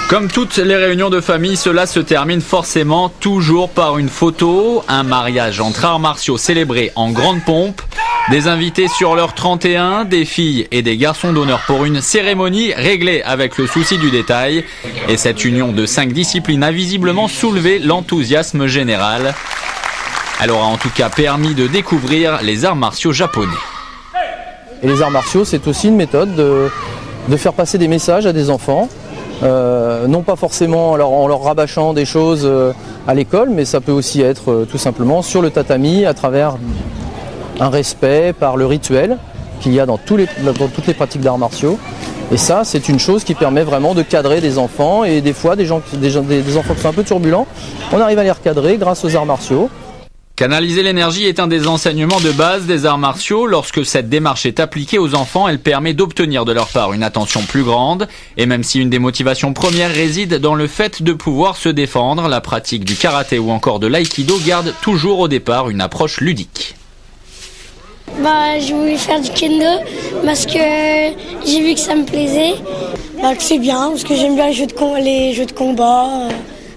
Comme toutes les réunions de famille, cela se termine forcément toujours par une photo. Un mariage entre arts martiaux célébré en grande pompe. Des invités sur leur 31, des filles et des garçons d'honneur pour une cérémonie réglée avec le souci du détail. Et cette union de 5 disciplines a visiblement soulevé l'enthousiasme général. Elle aura en tout cas permis de découvrir les arts martiaux japonais. Et les arts martiaux, c'est aussi une méthode de faire passer des messages à des enfants. Non pas forcément en leur rabâchant des choses à l'école, mais ça peut aussi être tout simplement sur le tatami à travers un respect par le rituel qu'il y a dans toutes les pratiques d'arts martiaux. Et ça, c'est une chose qui permet vraiment de cadrer des enfants et des fois des enfants qui sont un peu turbulents, on arrive à les recadrer grâce aux arts martiaux. Canaliser l'énergie est un des enseignements de base des arts martiaux. Lorsque cette démarche est appliquée aux enfants, elle permet d'obtenir de leur part une attention plus grande. Et même si une des motivations premières réside dans le fait de pouvoir se défendre, la pratique du karaté ou encore de l'aïkido garde toujours au départ une approche ludique. J'ai voulu faire du kendo parce que j'ai vu que ça me plaisait. Que c'est bien parce que j'aime bien les jeux de combat,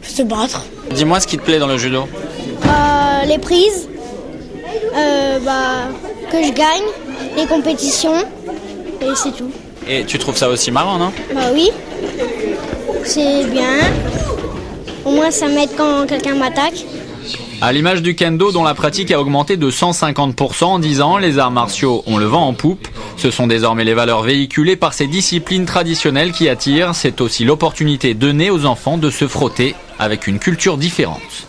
se battre. Dis-moi ce qui te plaît dans le judo. Les prises, que je gagne, les compétitions, et c'est tout. Et tu trouves ça aussi marrant, non? Oui, c'est bien. Au moins ça m'aide quand quelqu'un m'attaque. À l'image du kendo dont la pratique a augmenté de 150% en 10 ans, les arts martiaux ont le vent en poupe. Ce sont désormais les valeurs véhiculées par ces disciplines traditionnelles qui attirent. C'est aussi l'opportunité donnée aux enfants de se frotter avec une culture différente.